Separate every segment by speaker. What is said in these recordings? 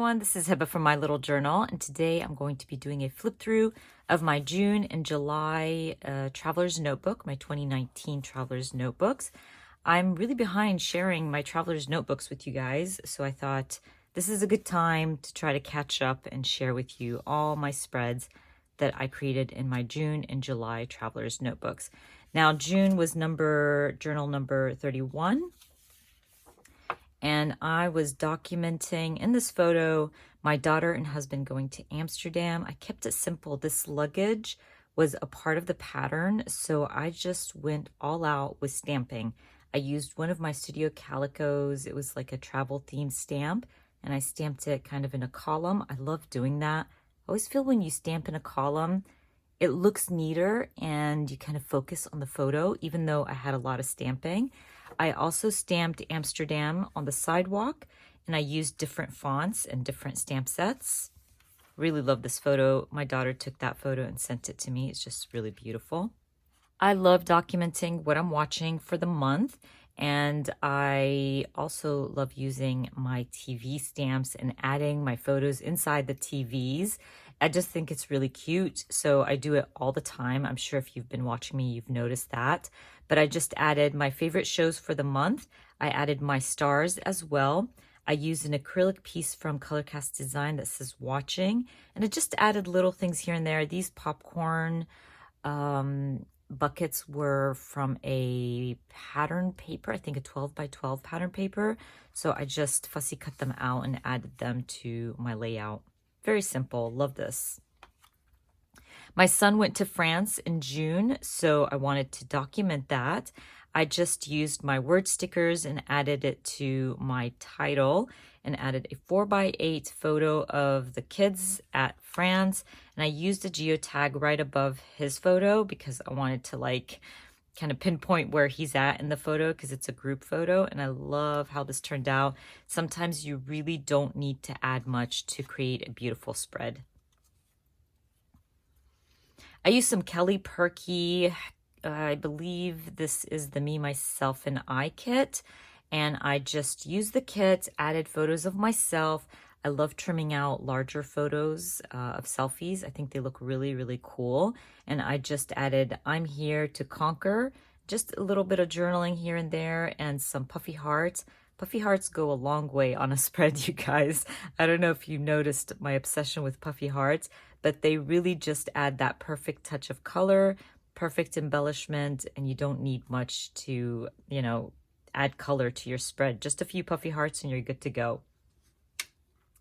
Speaker 1: everyone, this is Hiba from My Little Journal, and today I'm going to be doing a flip through of my June and July Traveler's Notebook, my 2019 Traveler's Notebooks. I'm really behind sharing my Traveler's Notebooks with you guys, so I thought this is a good time to try to catch up and share with you all my spreads that I created in my June and July Traveler's Notebooks. Now, June was journal number 31. And I was documenting in this photo my daughter and husband going to Amsterdam. I kept it simple. This luggage was a part of the pattern, so I just went all out with stamping. I used one of my Studio Calicos. It was like a travel themed stamp, and I stamped it kind of in a column. I love doing that. I always feel when you stamp in a column, it looks neater and you kind of focus on the photo, even though I had a lot of stamping. I also stamped Amsterdam on the sidewalk, and I used different fonts and different stamp sets. Really love this photo. My daughter took that photo and sent it to me. It's just really beautiful. I love documenting what I'm watching for the month, and I also love using my TV stamps and adding my photos inside the TVs. I just think it's really cute, so I do it all the time. I'm sure if you've been watching me, you've noticed that. But I just added my favorite shows for the month. I added my stars as well. I used an acrylic piece from Colorcast Design that says watching, and I just added little things here and there. These popcorn buckets were from a pattern paper, I think a 12 by 12 pattern paper. So I just fussy cut them out and added them to my layout. Very simple. Love this. My son went to France in June, so I wanted to document that. I just used my word stickers and added it to my title and added a 4x8 photo of the kids at France. And I used a geotag right above his photo because I wanted to kind of pinpoint where he's at in the photo because it's a group photo, and I love how this turned out. Sometimes you really don't need to add much to create a beautiful spread. I used some Kelly Perky, I believe this is the Me, Myself, and I kit, and I just used the kit, added photos of myself. I love trimming out larger photos of selfies. I think they look really, really cool. And I just added, I'm here to conquer, just a little bit of journaling here and there, and some puffy hearts. Puffy hearts go a long way on a spread, you guys. I don't know if you noticed my obsession with puffy hearts, but they really just add that perfect touch of color, perfect embellishment, and you don't need much to, add color to your spread. Just a few puffy hearts and you're good to go.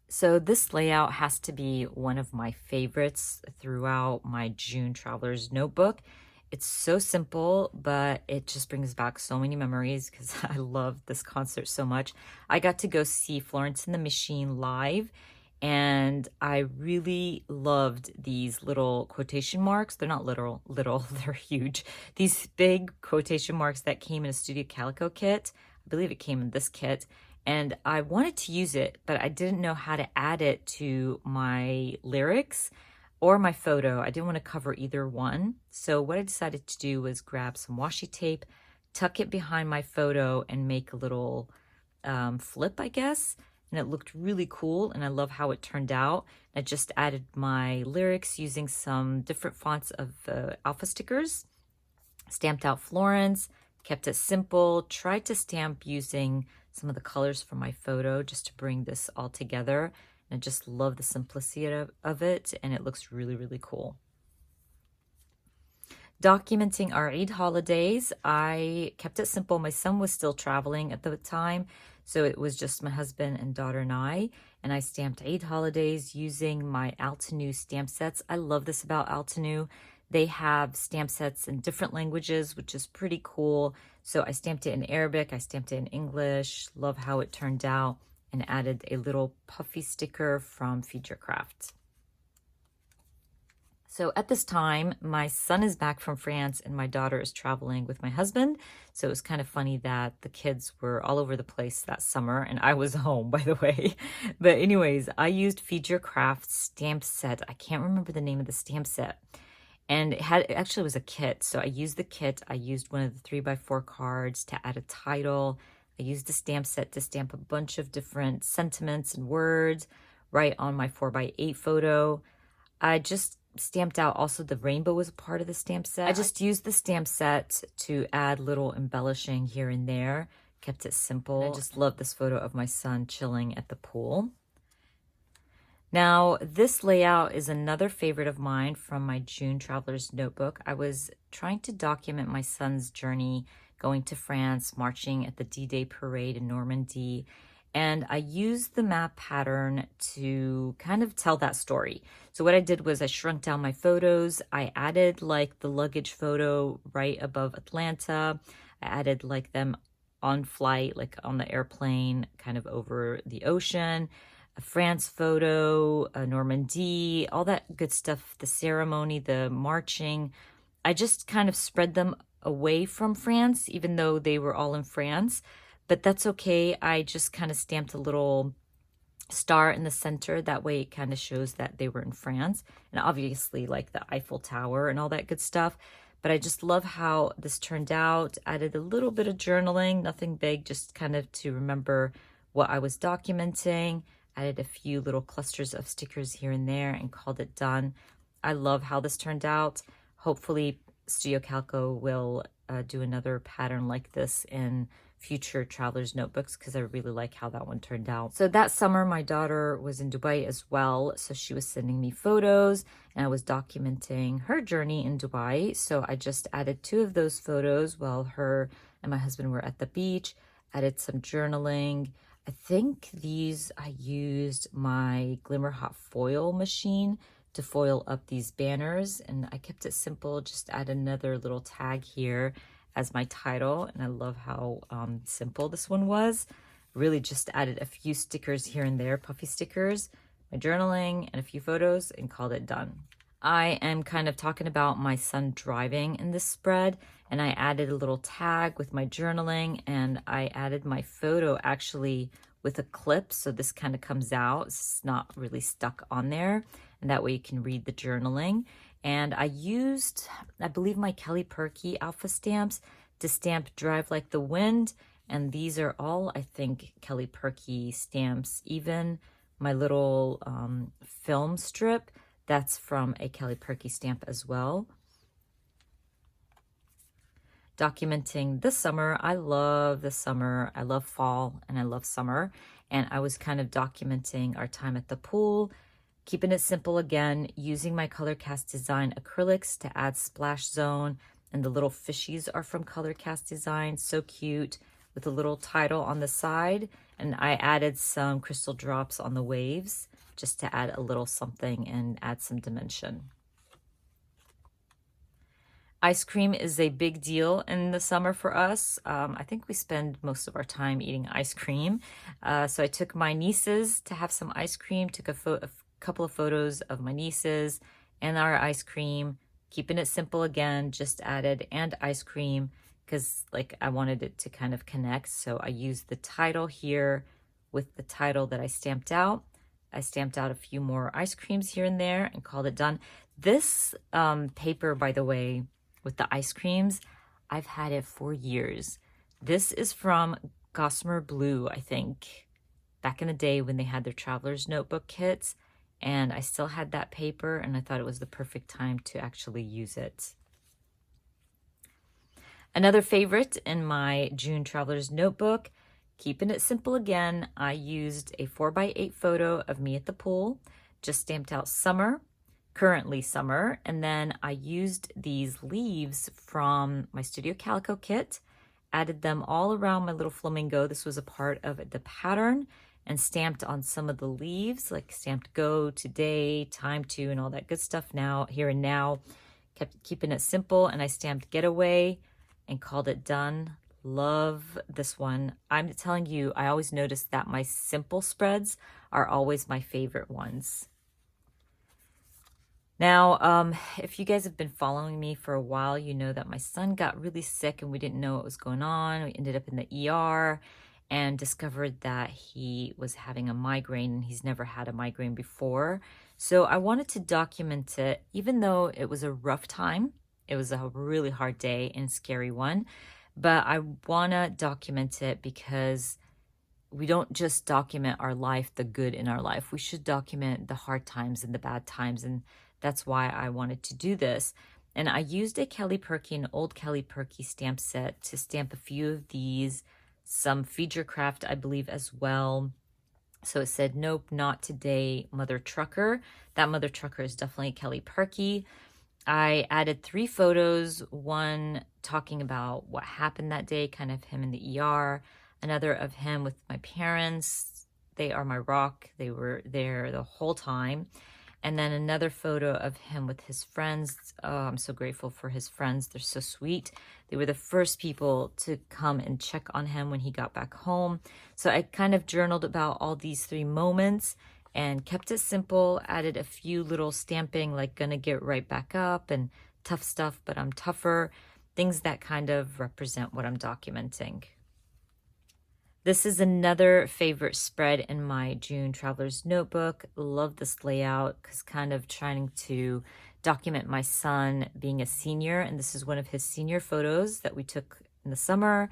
Speaker 1: So this layout has to be one of my favorites throughout my June Traveler's Notebook. It's so simple, but it just brings back so many memories because I love this concert so much. I got to go see Florence and the Machine live, and I really loved these little quotation marks. They're not little, they're huge. These big quotation marks that came in a Studio Calico kit. I believe it came in this kit. And I wanted to use it, but I didn't know how to add it to my lyrics or my photo. I didn't want to cover either one. So what I decided to do was grab some washi tape, tuck it behind my photo, and make a little flip, I guess. And it looked really cool, and I love how it turned out. I just added my lyrics using some different fonts of alpha stickers, stamped out Florence, kept it simple, tried to stamp using some of the colors from my photo just to bring this all together. And I just love the simplicity of it, and it looks really, really cool. Documenting our Eid holidays, I kept it simple. My son was still traveling at the time, so it was just my husband and daughter and I stamped Eid holidays using my Altenew stamp sets. I love this about Altenew. They have stamp sets in different languages, which is pretty cool. So I stamped it in Arabic, I stamped it in English. Love how it turned out, and added a little puffy sticker from Future Craft. So at this time, my son is back from France and my daughter is traveling with my husband. So it was kind of funny that the kids were all over the place that summer, and I was home, by the way. But anyways, I used Future Craft stamp set. I can't remember the name of the stamp set. And it actually was a kit. So I used the kit. I used one of the 3x4 cards to add a title. I used the stamp set to stamp a bunch of different sentiments and words. right on my 4x8 photo. I just stamped out also the rainbow was a part of the stamp set. I just used the stamp set to add little embellishing here and there, kept it simple. And I just love this photo of my son chilling at the pool. Now, this layout is another favorite of mine from my June Traveler's Notebook. I was trying to document my son's journey going to France, marching at the D-Day parade in Normandy, and I used the map pattern to kind of tell that story. So what I did was I shrunk down my photos. I added like the luggage photo right above Atlanta. I added like them on flight, like on the airplane, kind of over the ocean. A France photo, a Normandy, all that good stuff, the ceremony, the marching. I just kind of spread them away from France, even though they were all in France, but that's okay. I just kind of stamped a little star in the center. That way it kind of shows that they were in France, and obviously like the Eiffel Tower and all that good stuff. But I just love how this turned out. Added a little bit of journaling, nothing big, just kind of to remember what I was documenting. Added a few little clusters of stickers here and there and called it done. I love how this turned out. Hopefully Studio Calico will do another pattern like this in future travelers notebooks, because I really like how that one turned out. So that summer my daughter was in Dubai as well, so she was sending me photos and I was documenting her journey in Dubai. So I just added 2 of those photos while her and my husband were at the beach. Added some journaling. I think these, I used my Glimmer Hot foil machine to foil up these banners, and I kept it simple, just add another little tag here as my title, and I love how simple this one was. Really just added a few stickers here and there, puffy stickers, my journaling, and a few photos, and called it done. I am kind of talking about my son driving in this spread, and I added a little tag with my journaling, and I added my photo actually with a clip, so this kind of comes out. It's not really stuck on there, and that way you can read the journaling. And I used, I believe, my Kelly Perky alpha stamps to stamp Drive Like the Wind, and these are all, I think, Kelly Perky stamps. Even my little film strip, that's from a Kelly Perky stamp as well. Documenting this summer. I love the summer. I love fall and I love summer. And I was kind of documenting our time at the pool, keeping it simple again, using my Color Cast Design acrylics to add splash zone. And the little fishies are from Color Cast Design. So cute, with a little title on the side. And I added some crystal drops on the waves, just to add a little something and add some dimension. Ice cream is a big deal in the summer for us. I think we spend most of our time eating ice cream. So I took my nieces to have some ice cream, took a couple of photos of my nieces and our ice cream, keeping it simple again, just added and ice cream, because like I wanted it to kind of connect. So I used the title here with the title that I stamped out. I stamped out a few more ice creams here and there and called it done. This paper, by the way, with the ice creams, I've had it for years. This is from Gossamer Blue, I think, back in the day when they had their Traveler's Notebook kits, and I still had that paper, and I thought it was the perfect time to actually use it. Another favorite in my June Traveler's Notebook, keeping it simple again, I used a 4x8 photo of me at the pool, just stamped out summer, currently summer, and then I used these leaves from my Studio Calico kit, added them all around my little flamingo. This was a part of the pattern, and stamped on some of the leaves, like stamped go, today, time to, and all that good stuff now, here and now. Kept keeping it simple, and I stamped getaway and called it done. Love this one. I'm telling you, I always notice that my simple spreads are always my favorite ones. Now, if you guys have been following me for a while, you know that my son got really sick and we didn't know what was going on. We ended up in the ER and discovered that he was having a migraine, and he's never had a migraine before. So I wanted to document it, even though it was a rough time. It was a really hard day and scary one, but I want to document it because we don't just document our life, the good in our life. We should document the hard times and the bad times. And that's why I wanted to do this. And I used a Kelly Perky, an old Kelly Perky stamp set to stamp a few of these, some Feed Your Craft, I believe, as well. So it said, nope, not today, Mother Trucker. That Mother Trucker is definitely Kelly Perky. I added 3 photos, one talking about what happened that day, kind of him in the ER, another of him with my parents. They are my rock. They were there the whole time. And then another photo of him with his friends. Oh, I'm so grateful for his friends. They're so sweet. They were the first people to come and check on him when he got back home. So I kind of journaled about all these 3 moments and kept it simple, added a few little stamping like gonna get right back up and tough stuff, but I'm tougher. Things that kind of represent what I'm documenting. This is another favorite spread in my June Traveler's Notebook. Love this layout because kind of trying to document my son being a senior. And this is one of his senior photos that we took in the summer.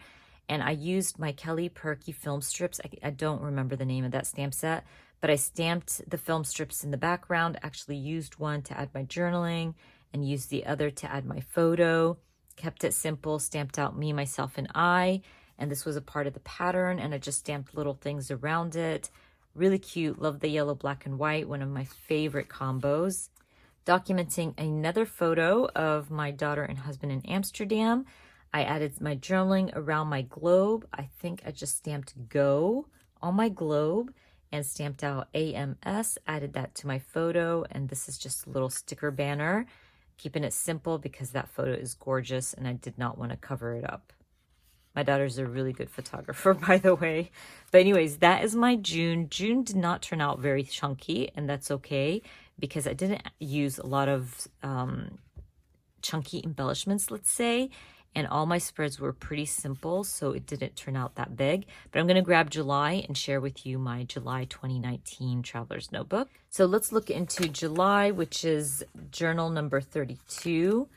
Speaker 1: And I used my Kelly Perky film strips. I don't remember the name of that stamp set, but I stamped the film strips in the background, actually used one to add my journaling and used the other to add my photo. Kept it simple, stamped out me, myself, and I. And this was a part of the pattern, and I just stamped little things around it. Really cute. Love the yellow, black, and white. One of my favorite combos. Documenting another photo of my daughter and husband in Amsterdam. I added my journaling around my globe. I think I just stamped go on my globe and stamped out AMS. Added that to my photo, and this is just a little sticker banner. Keeping it simple because that photo is gorgeous, and I did not want to cover it up. My daughter's a really good photographer, by the way. But anyways, that is my June. June did not turn out very chunky, and that's okay because I didn't use a lot of chunky embellishments, let's say. And all my spreads were pretty simple, so it didn't turn out that big. But I'm going to grab July and share with you my July 2019 Traveler's Notebook. So let's look into July, which is journal number 32.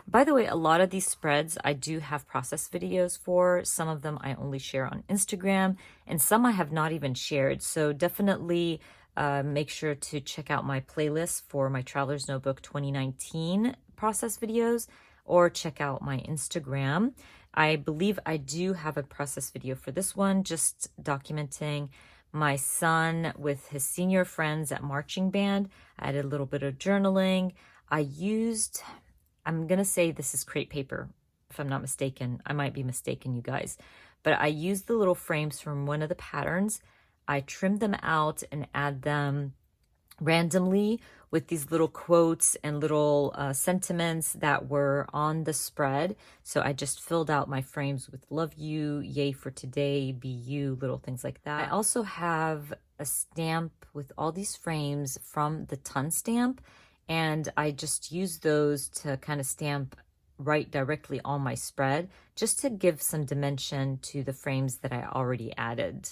Speaker 1: By the way, a lot of these spreads I do have process videos for. Some of them I only share on Instagram, and some I have not even shared. So definitely make sure to check out my playlist for my Traveler's Notebook 2019 process videos, or check out my Instagram. I believe I do have a process video for this one, just documenting my son with his senior friends at marching band. I added a little bit of journaling. I'm going to say this is crepe paper, if I'm not mistaken. I might be mistaken, you guys. But I used the little frames from one of the patterns. I trimmed them out and add them randomly with these little quotes and little sentiments that were on the spread. So I just filled out my frames with love you, yay for today, be you, little things like that. I also have a stamp with all these frames from the ton stamp. And I just use those to kind of stamp right directly on my spread, just to give some dimension to the frames that I already added.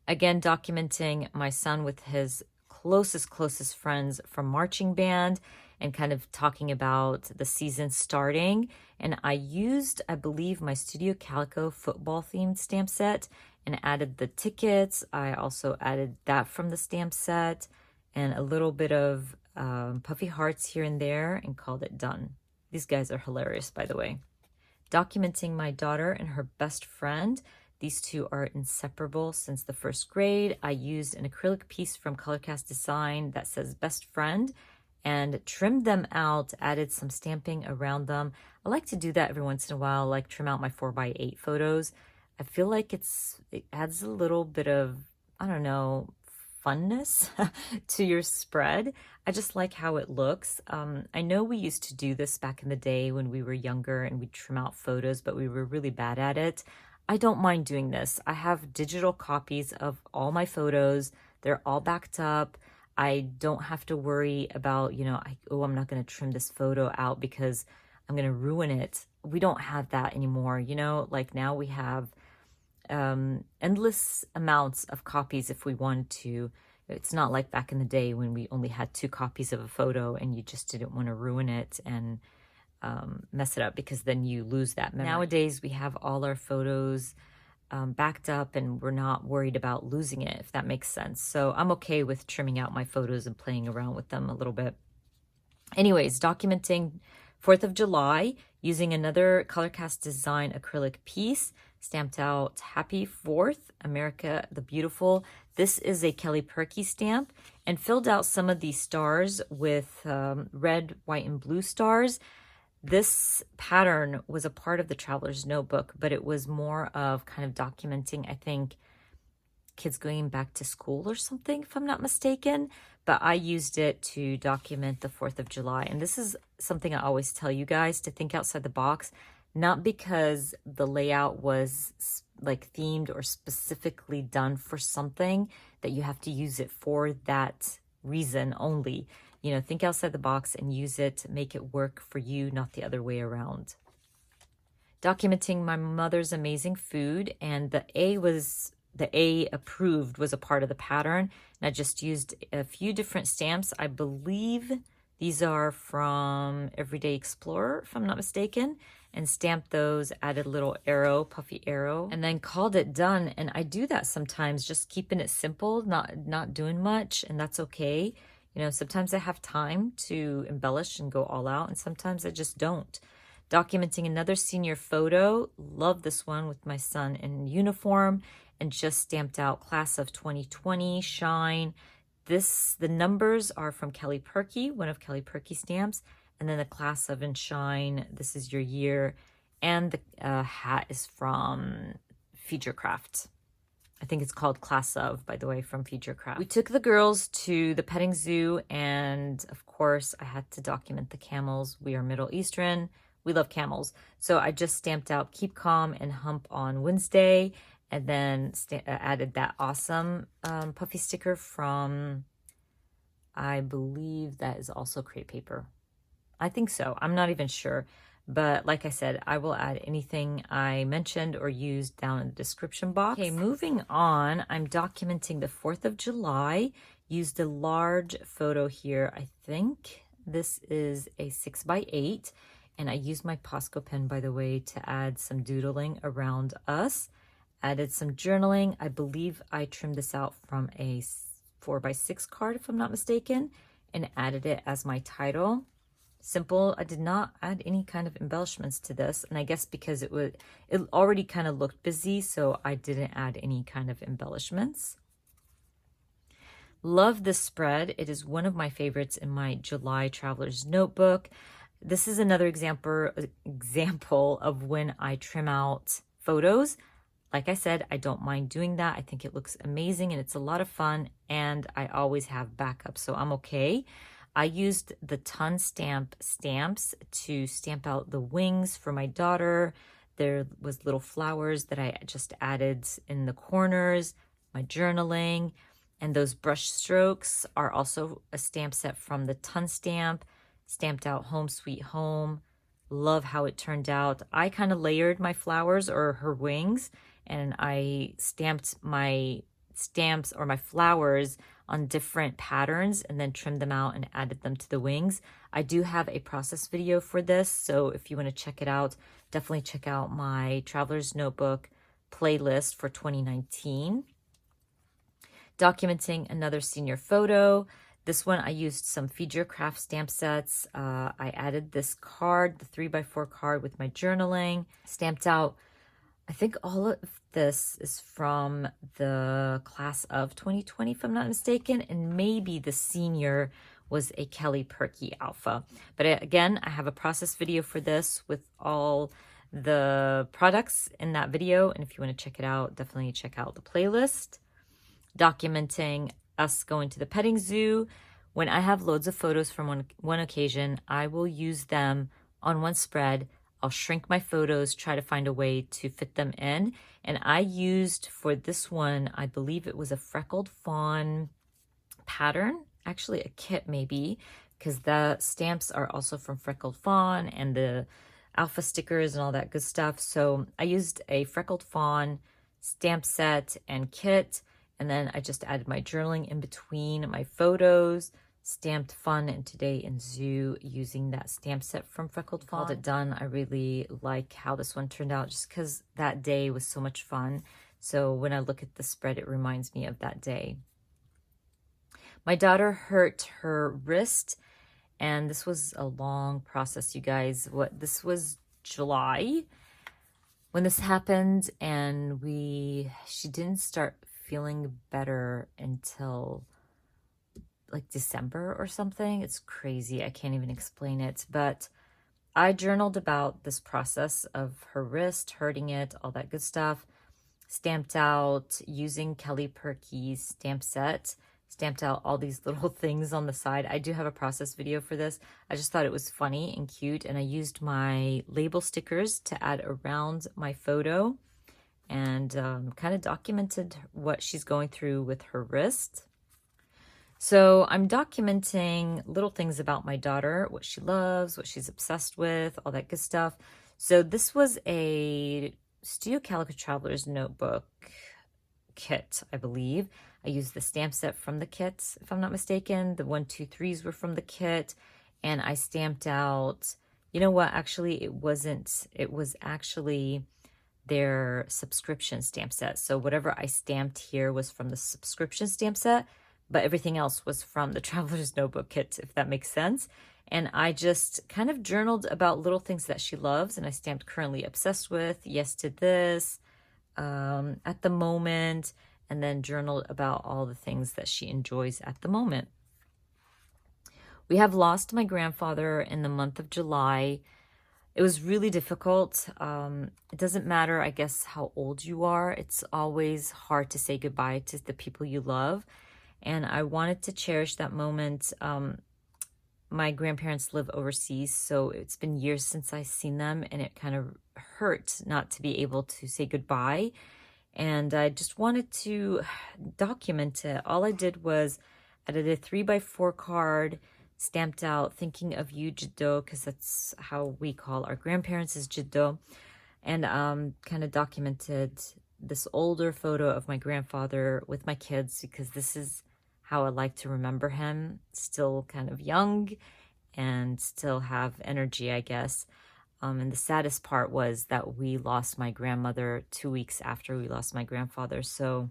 Speaker 1: Again, documenting my son with his closest friends from marching band and kind of talking about the season starting. And I used, I believe, my Studio Calico football themed stamp set and added the tickets. I also added that from the stamp set and a little bit of puffy hearts here and there and called it done. These guys are hilarious, by the way. Documenting my daughter and her best friend. These two are inseparable since the first grade. I used an acrylic piece from Colorcast Design that says best friend and trimmed them out, added some stamping around them. I like to do that every once in a while, like trim out my 4x8 photos. I feel like it adds a little bit of, I don't know, funness to your spread. I just like how it looks. I know we used to do this back in the day when we were younger and we'd trim out photos, but we were really bad at it. I don't mind doing this. I have digital copies of all my photos. They're all backed up. I don't have to worry about, I'm not going to trim this photo out because I'm going to ruin it. We don't have that anymore. Like now we have endless amounts of copies if we wanted to. It's not like back in the day when we only had 2 copies of a photo and you just didn't want to ruin it and mess it up because then you lose that memory. Nowadays we have all our photos backed up and we're not worried about losing it, if that makes sense. So I'm okay with trimming out my photos and playing around with them a little bit. Anyways, documenting 4th of July using another ColorCast Design acrylic piece, stamped out Happy 4th, America the Beautiful. This is a Kelly Perky stamp, and filled out some of these stars with red, white, and blue stars. This pattern was a part of the Traveler's Notebook, but it was more of kind of documenting, I think, kids going back to school or something, if I'm not mistaken. But I used it to document the 4th of July. And this is something I always tell you guys, to think outside the box, not because the layout was like themed or specifically done for something that you have to use it for that reason only. You know, think outside the box and use it to make it work for you, not the other way around. Documenting my mother's amazing food, and the A approved was a part of the pattern. And I just used a few different stamps. I believe these are from Everyday Explorer, if I'm not mistaken, and stamped those, added a little arrow, puffy arrow, and then called it done. And I do that sometimes, just keeping it simple, not doing much, and that's okay. You know, sometimes I have time to embellish and go all out, and sometimes I just don't. Documenting another senior photo. Love this one with my son in uniform, and just stamped out Class of 2020 Shine. The numbers are from Kelly Perky, one of Kelly Perky's stamps, and then the Class of and Shine, this is your year, and the hat is from Craft. I think it's called Class of, by the way, from Craft. We took the girls to the petting zoo, and of course I had to document the camels. We are Middle Eastern. We love camels. So I just stamped out Keep Calm and Hump on Wednesday, and then added that awesome puffy sticker from, I believe that is also crepe paper. I think so. I'm not even sure. But like I said, I will add anything I mentioned or used down in the description box. Okay, moving on, I'm documenting the 4th of July. Used a large photo here. I think this is a 6x8. And I used my Posco pen, by the way, to add some doodling around us. Added some journaling. I believe I trimmed this out from a 4x6 card, if I'm not mistaken, and added it as my title. Simple. I did not add any kind of embellishments to this, and I guess because it already kind of looked busy, so I didn't add any kind of embellishments. Love this spread. It is one of my favorites in my July Traveler's Notebook. This is another example of when I trim out photos. Like I said, I don't mind doing that. I think it looks amazing and it's a lot of fun, and I always have backup, so I'm okay. I used the Ton Stamp stamps to stamp out the wings for my daughter. There was little flowers that I just added in the corners, my journaling, and those brush strokes are also a stamp set from the Ton Stamp, stamped out Home Sweet Home. Love how it turned out. I kind of layered my flowers or her wings, and I stamped my stamps or my flowers on different patterns and then trimmed them out and added them to the wings. I do have a process video for this, so if you want to check it out, definitely check out my Traveler's Notebook playlist for 2019. Documenting another senior photo. This one I used some Feed Your Craft stamp sets. I added this card, the 3x4 card with my journaling, stamped out. I think all of this is from the Class of 2020, if I'm not mistaken, and maybe the senior was a Kelly Perky Alpha. But again, I have a process video for this with all the products in that video, and if you want to check it out, definitely check out the playlist. Documenting us going to the petting zoo. When I have loads of photos from one occasion, I will use them on one spread. I'll shrink my photos, try to find a way to fit them in. And I used for this one, I believe it was a freckled fawn pattern, actually a kit maybe, because the stamps are also from Freckled Fawn and the alpha stickers and all that good stuff. So I used a Freckled Fawn stamp set and kit, and then I just added my journaling in between my photos, stamped fun and today in zoo using that stamp set from Freckled Fawn. Called it done. I really like how this one turned out just because that day was so much fun. So when I look at the spread, it reminds me of that day. My daughter hurt her wrist, and this was a long process, you guys. This was July when this happened, and she didn't start feeling better until like December or something. It's crazy. I can't even explain it. But I journaled about this process of her wrist, hurting it, all that good stuff. Stamped out using Kelly Perky's stamp set. Stamped out all these little things on the side. I do have a process video for this. I just thought it was funny and cute. And I used my label stickers to add around my photo. And kind of documented what she's going through with her wrist. So I'm documenting little things about my daughter, what she loves, what she's obsessed with, all that good stuff. So this was a Studio Calico Traveler's Notebook kit, I believe. I used the stamp set from the kit, if I'm not mistaken. The 1, 2, 3s were from the kit. And I stamped out, you know what, actually it wasn't. It was actually their subscription stamp set. So whatever I stamped here was from the subscription stamp set, but everything else was from the Traveler's Notebook kit, if that makes sense. And I just kind of journaled about little things that she loves, and I stamped currently obsessed with, yes to this, at the moment, and then journaled about all the things that she enjoys at the moment. We have lost my grandfather in the month of July. It was really difficult. It doesn't matter, I guess, how old you are. It's always hard to say goodbye to the people you love. And I wanted to cherish that moment. My grandparents live overseas, so it's been years since I've seen them, and it kind of hurt not to be able to say goodbye. And I just wanted to document it. All I did was added a 3x4 card, stamped out "Thinking of you, Jiddo," because that's how we call our grandparents, is Jiddo, and kind of documented this older photo of my grandfather with my kids, because this is how I like to remember him, still kind of young and still have energy, I guess. And the saddest part was that we lost my grandmother 2 weeks after we lost my grandfather. So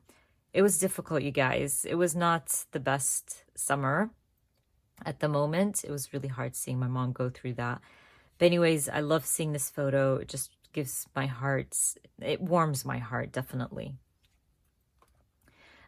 Speaker 1: it was difficult, you guys. It was not the best summer at the moment. It was really hard seeing my mom go through that. But anyways, I love seeing this photo. It just gives my heart, it warms my heart, definitely.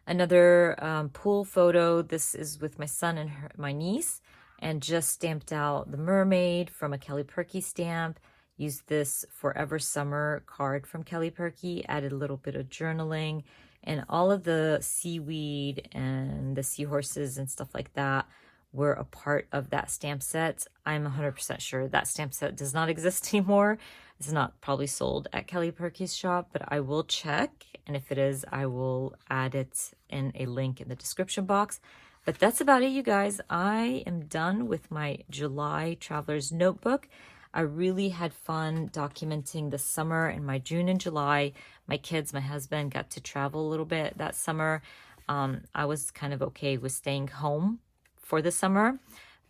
Speaker 1: Another pool photo. This is with my son and my niece, and just stamped out the mermaid from a Kelly Perky stamp. Used this Forever Summer card from Kelly Perky, added a little bit of journaling, and all of the seaweed and the seahorses and stuff like that were a part of that stamp set. I'm 100% sure that stamp set does not exist anymore. It's not probably sold at Kelly Perky's shop, but I will check. And if it is, I will add it in a link in the description box. But that's about it, you guys. I am done with my July Traveler's Notebook. I really had fun documenting the summer and my June and July. My kids, my husband got to travel a little bit that summer. I was kind of okay with staying home for the summer,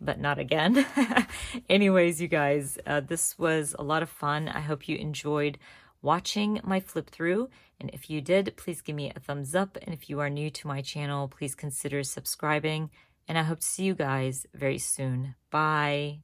Speaker 1: but not again. Anyways, you guys, this was a lot of fun. I hope you enjoyed watching my flip through. And if you did, please give me a thumbs up. And if you are new to my channel, please consider subscribing. And I hope to see you guys very soon. Bye.